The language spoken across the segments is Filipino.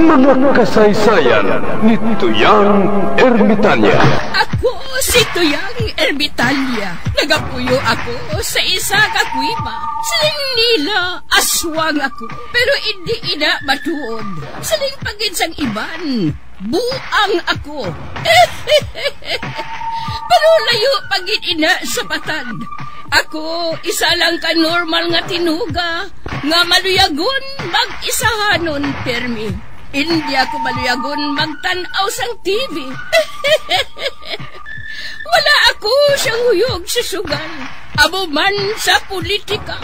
Mga kasaysayan ni Tuyang Ermitanya. Ako si Tuyang Ermitanya. Nagapuyo ako sa isa ka kuiba. Siling nila, aswang ako. Pero hindi ina matuod. Siling paginsang iban, buang ako. Pero layo pagin ina sa batad. Ako, isa lang ka normal nga tinuga, nga maluyagon mag-isahanon, permi. Hindi ako maluyagon magtanaw sang TV. Wala ako siyang huyog sa sugal, abo man sa politika.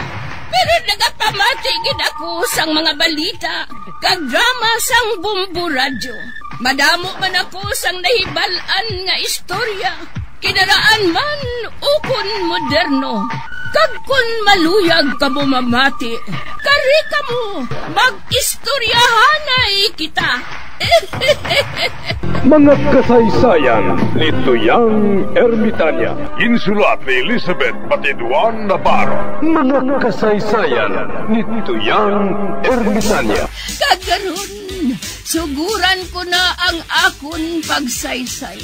Pero nagapamatagin ako sang mga balita, kag drama sang Bumbu Radyo. Madamo man ako sang nahibalan nga istorya, kinaraan man ukon moderno. Kag kun maluyag ka mo mamati, kari ka mo, mag-istoryahanay kita. Mga kasaysayan ni Tuyang Ermitanya. Insulat ni Elizabeth Batiduan Navarro. Mga kasaysayan ni Tuyang Ermitanya. Kagaron, suguran ko na ang akon pagsaysay.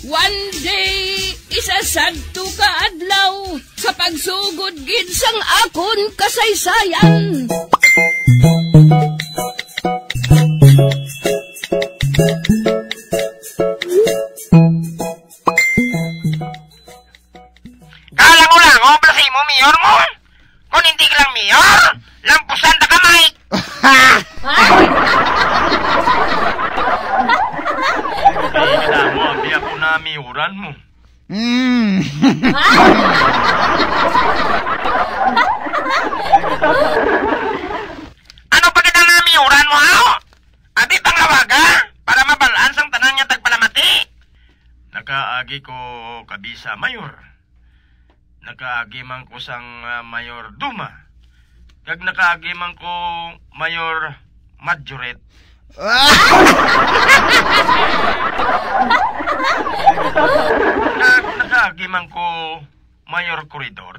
One day, isasadto ka adlaw sa pagsugod gid sang akon kasaysayan. Kala mo lang, oblasay mo, mayor mo? Kung hindi ka lang mayor, lampusan na kamay. Kaya mo, abi ako na miyuran mo. Ano pa kitang namiyuran mo, ha? Abi pang lawaga, para mabalans ang tanan niya tagpalamati. Nakaagi ko kabisa mayor. Nakaagi man ko sang mayor Duma. Kag nakaagi man ko mayor Majoret. Nakaagi man ko mayor Koridor.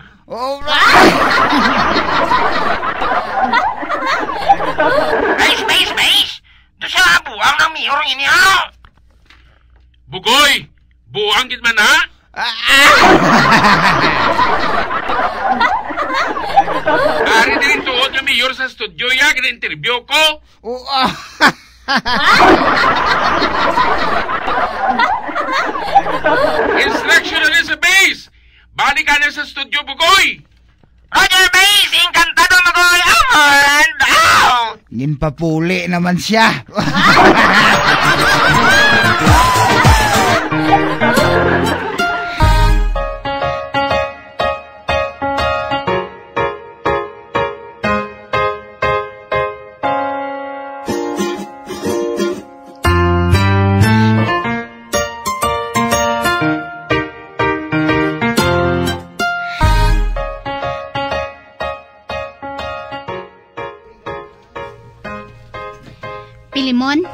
Bais! Doon siya buang ng mayor ini, ha? Bugoy! Buang gid man, ha? Ari din tuod nga mayor sa studio ya, gina-interview ko. Instruction na sa base! Balik ka na sa studio, Bugoy! Roger Base, encantado magoy amon! Ginpapuli naman siya. Pilimon,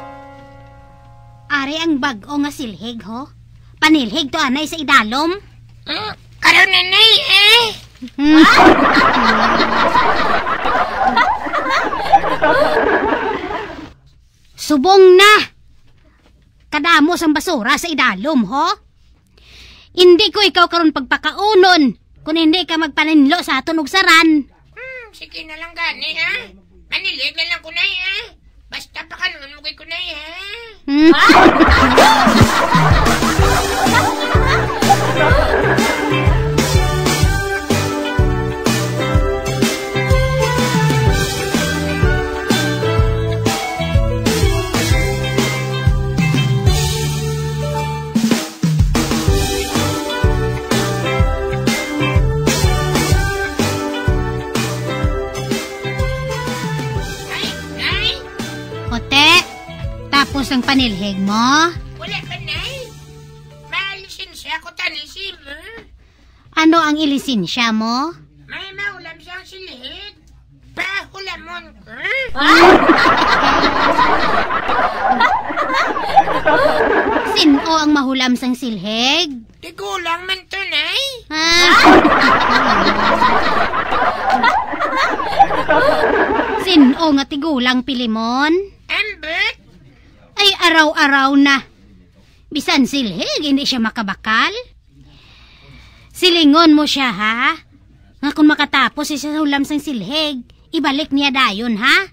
ari ang bag-o nga silhig, ho? Panilhig to anay sa idalom? Karoon nanay, eh! Subong na! Kadamo sang basura sa idalom, ho? Hindi ko ikaw karon pagpakaunon kung hindi ka magpaninlo sa aton og saran. Sige na lang gani, ha? Manilig na lang kunay, ha? Basta pakanon mo kay kunay, ha? Tapos ang panilhig mo? Wala pa, nay. Malisensya ko tanisim, ha? Ano ang ilisensya mo? May maulam siyang silhig. Pahulamon ko. Sino ang mahulam sang silhig? Tigulang man to, nay. Sino nga tigulang Pilimon? Ambot, araw-araw na. Bisan silhig, hindi siya makabakal. Silingon mo siya, ha? Nga kung makatapos siya sa hulam sang silhig, ibalik niya dayon, ha?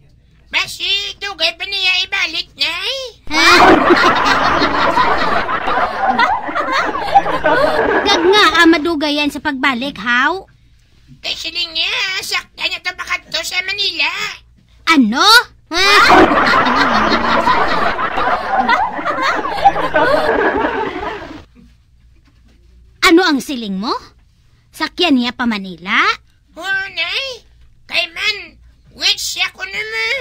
Basi, dugay pa niya ibalik, Nay. Gag nga, madugay yan sa pagbalik, haw? Kay siling niya, sakta niya tabakat to sa Manila. Ano? Ha? Ano ang siling mo? Sakyan niya pa Manila? Oh, Nay. Kay man, wait siya ko naman.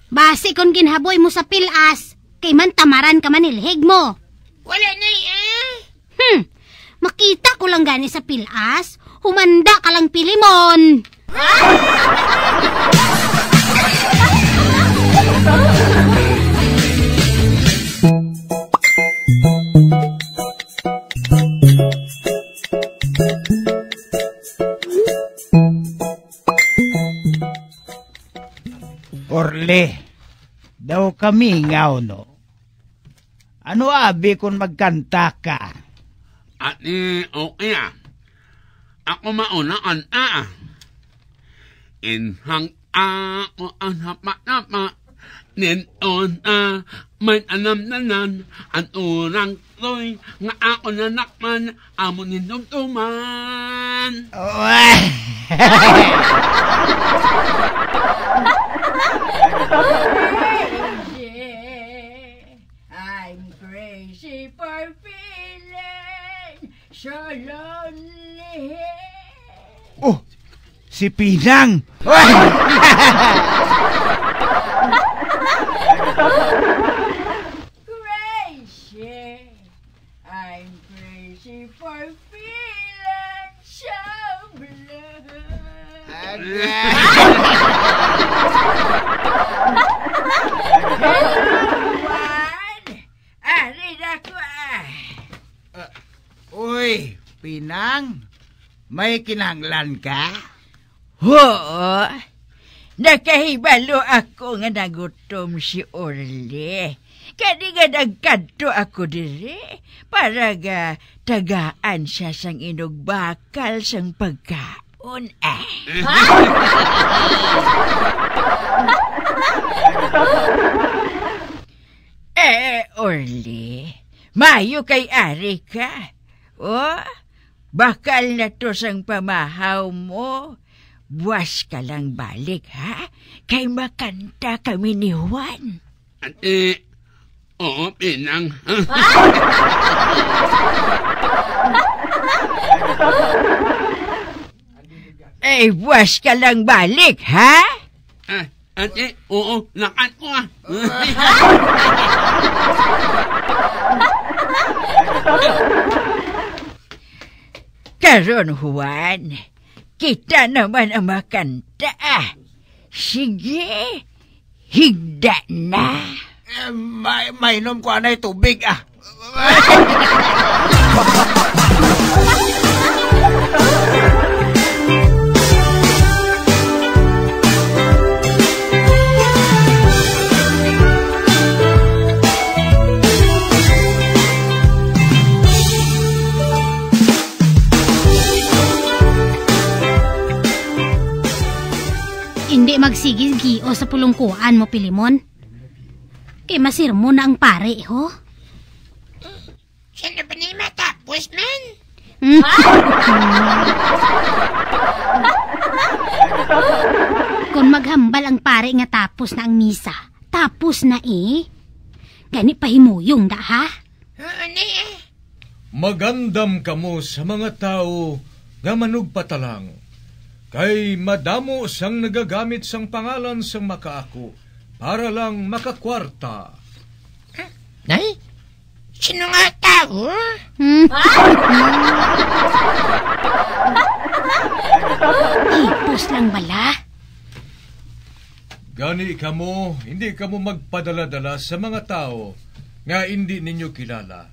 Basi kung ginhaboy mo sa pilas, kay man tamaran ka manilhig mo. Wala, Nay, Makita ko lang gani sa pilas, humanda ka lang pilimon. Orle, daw kami ngaw, no? Ano abi kung magkanta ka? Ati, okay Ako mauna Inhang ako ang hapa-hapa. Ninon may anam-nanan. Ang unang to'y nga ako nanakman. Amo ninumtuman. I'm crazy for feeling so lonely. Oh, si Pinang! Crazy, I'm crazy for feeling so blue. Uy, Pinang, may kinahanglan ka? Oo, nakahibalo ako nga nagutom si Orle. Kadi nga nagkanto ako diri para nga tagaan siya sang inugbakal sang pagkaon. Orle, mayo kay ari ka. Oh, bakal na to sang pamahaw mo. Buwas ka lang balik, ha? Kay makanta kami ni Juan. Ate, oo, Pinang. Buwas ka lang balik, ha? Ate, oo, lakan ko Karon, Juan, kita naman ang makanta. Sige, higda na. Mainom ko anay tubig, Hindi magsigil-gio sa pulungkuan mo, Pilimon. Kay masirmo na ang pare, ho? Siya na ba niya matapos, man? Kung maghambal ang pare nga tapos na ang misa, tapos na Gani pahimuyong da, ha? Magandam kamo sa mga tao nga manugpatalang. Kay madamo sang nagagamit sang pangalan sang makaako para lang makakwarta. Nay? Sino nga tao? Hipos lang bala. Gani kamo, hindi kamo magpadala-dala sa mga tao nga hindi ninyo kilala.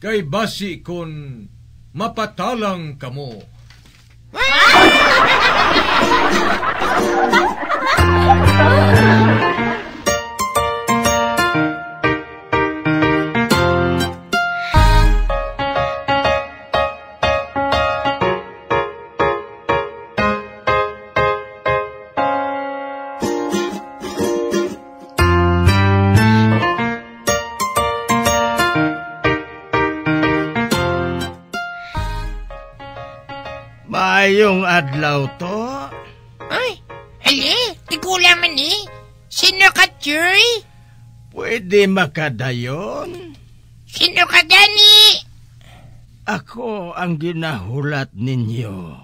Kay basi kon mapatalang kamo. Maayong adlaw to. Ay, ali, tigulang man ni. Sino ka, Choy? Pwede makadayon? Sino ka gani? Ako ang ginahulat ninyo.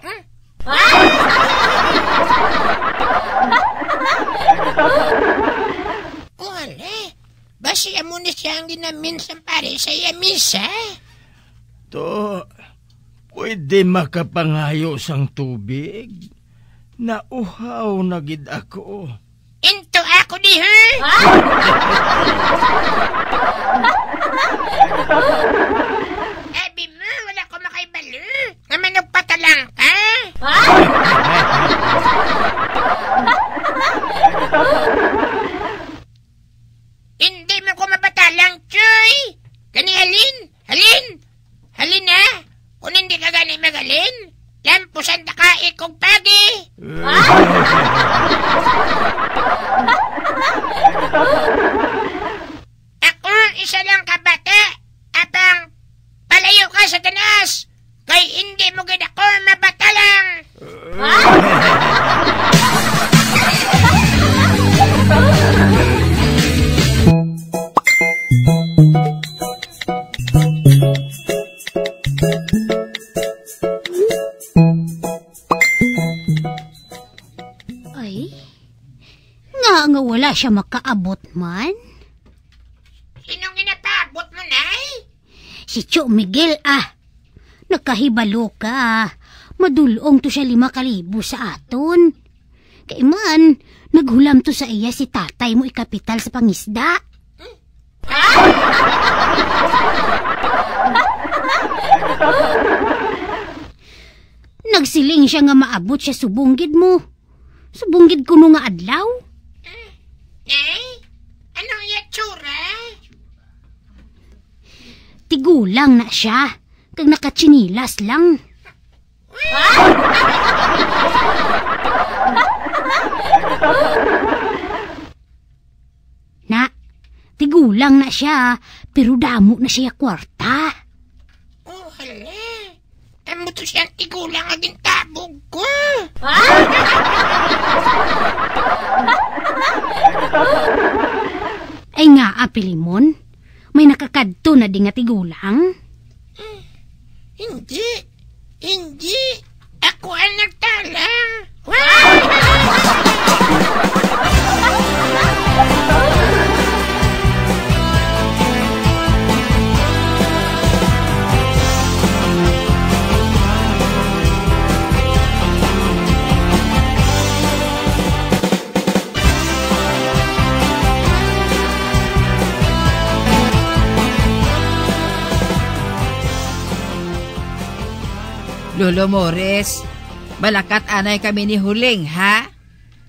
Wala. Basi mo na siya ang ginaminsan pare sa yamisa. To, pwede makapangayo sang tubig? Nauhaw na gid ako. Into ako di her. Abi mo, wala ko makaibalo. Naman nagpatalang ka. Hindi mo ko mapatalang, Choy. Gani halin, halin. Halin na. Kung hindi ka gani magalin, lampusan ta ka ikong pagi. Ako isa lang kabata. Apang palayo ka sa tanas. Kay hindi mo gid ako mabatalang. Ay, nga wala siya makaabot man. Sinong ginapaabot mo, Nay? Si Cho Miguel nakahibalo ka. Madulong to siya 5,000 sa aton. Kay man, naghulam to sa iya si tatay mo ikapital sa pangisda. Nagsiling siya nga maabot siya subunggid mo. Subunggid kuno nga adlaw. Nay? Anong yatsura? Tigulang na siya. Kag nakatsinilas lang. Na, tigulang na siya, pero damo na siya kwarta. Oh, hala. Amo to siyang tigulang aging tabog ko. Ay nga, Pilimon, may nakakadto na di nga tigulang. Hindi. Hindi. Ako ang nagtalang. Lolo Morris, malakat anay kami ni Huling, ha?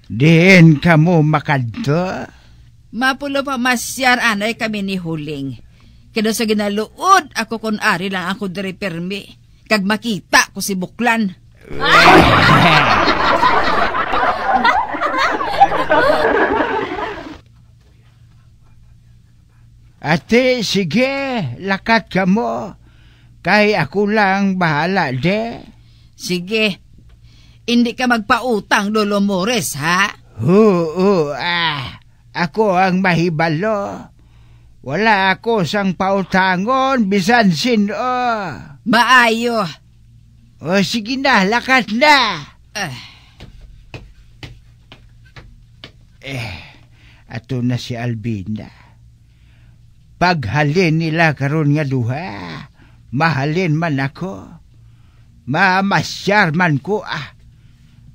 Diin ka mo makadto? Mapulo pa masyar anay kami ni Huling. Kaya sa ginaluod ako kun ari lang ako diri permi. Kag makita ko si Buklan. Ate, sige, lakat ka mo. Kay ako lang bahala, de. Sige, hindi ka magpautang, Lolo Morris, ha? Oo, ako ang mahibalo. Wala ako sang pautangon, bisan sino. Maayo. O sige na, lakat na. Ato na si Albina. Paghalin nila karon nga duha, mahalin man ako. Mamasyar man ko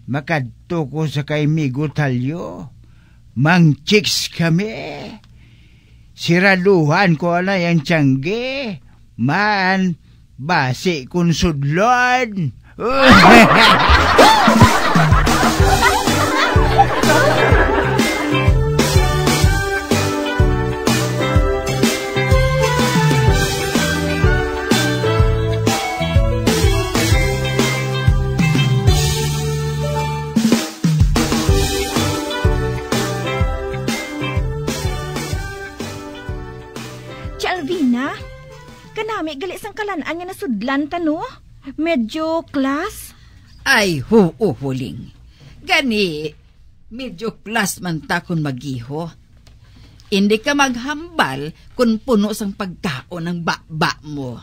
makadto ko sa kay Migo Talyo. Mang chicks kami. Siraduhan ko na yung tiyangge. Man, basi kun sudlon. Alvina, kanami gali sang kalanaan nga nasudlan ta no? Medyo class? Ay, huling. Gani, medyo plus man ta kung magiho. Hindi ka maghambal kung puno sang pagkaon ng baba mo.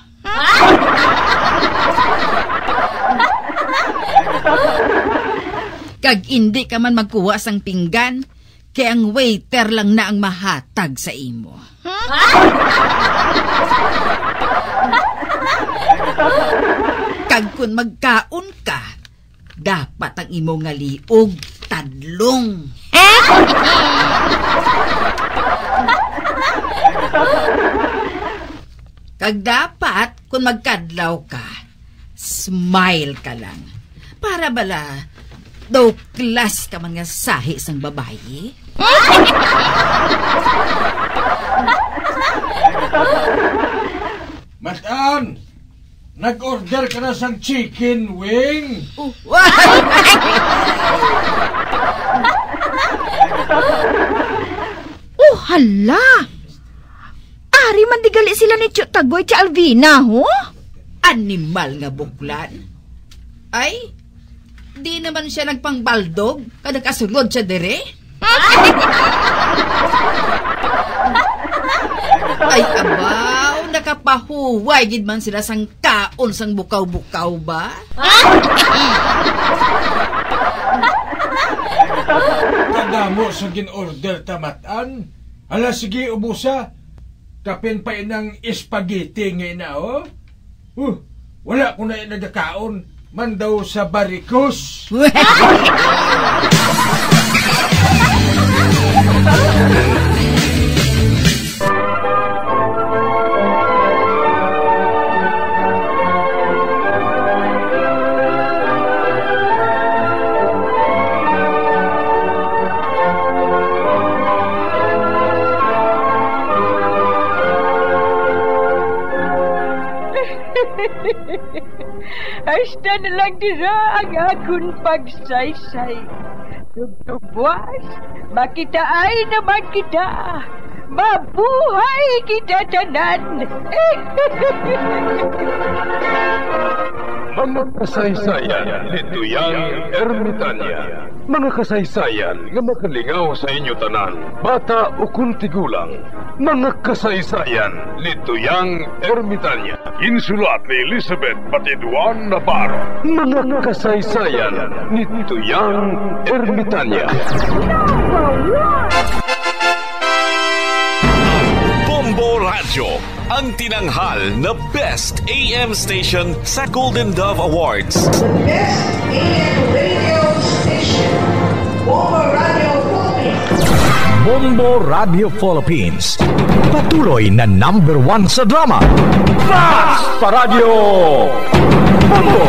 Kag hindi ka man magkuha sang pinggan, kaya ang waiter lang na ang mahatag sa imo. Kag kung magkaon ka, dapat ang imo nga liog tadlong. Kag dapat kung magkadlaw ka, smile ka lang. Para bala, daw klas ka man nga sahi sang babae. Matan! Nag-order ka na sang chicken wing? Oh, hala! Ari man di gali sila ni Tio Tagoy ti Alvina, ho? Animal nga buklan. Ay, di naman siya nagpangbaldog kada kasulod siya dire. Ay, abaw, nakapahuway gid man sila sang kaon sang bukaw-bukaw ba? Kadamo sa gin-order tamatan. Ala, sige, ubusa. Kapin pa inang spaghetti ngayon na, oh. Wala ko na nagkakaon. Man daw sa barikos. Hasta na lang dira ang akong pagsaysay. Tugtugwas, makitaan naman kita. Mabuhay kita tanan. Mga kasaysayan ni Tuyang Ermitanya. Mga kasaysayan nga makalingaw sa inyo tanan, bata o kuntigulang. Mga kasaysayan ni Tuyang Ermitanya. Insulat ni Elizabeth Batiduan Navarro. Mga kasaysayan ni Tuyang Ermitanya. Bombo Radio, ang tinanghal na Best AM Station sa Golden Dove Awards. Best AM Radio Station, Bombo Radio Philippines. Bombo Radio Philippines, patuloy na #1 sa drama. Fast Radio Bombo!